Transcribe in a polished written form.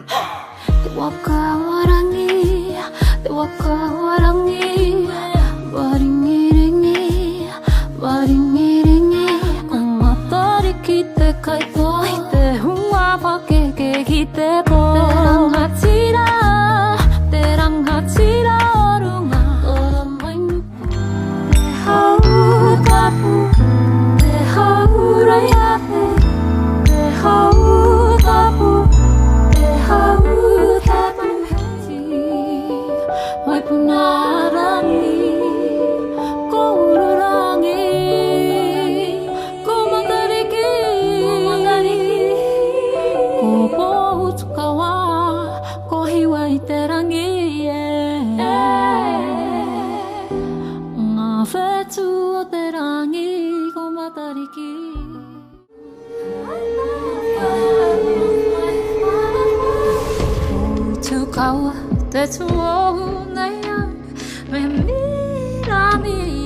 Te waka warangi, te waka warangi, waringiringi, waringiringi. Ko Matariki te kaitoa, i te hunga whakeke ki te po. Te rangatira o runga, ora mai nuku. Te hau kapu, te hau raiahe, te hau kapu, te hau kapu heti. Mai punarangi, ko ururangi, ko Matariki, ko poutukawa, ko hiwa i te rangi. Ngā whetu o te rangi, ko Matariki. Kaua te tuohu nei au, me mirami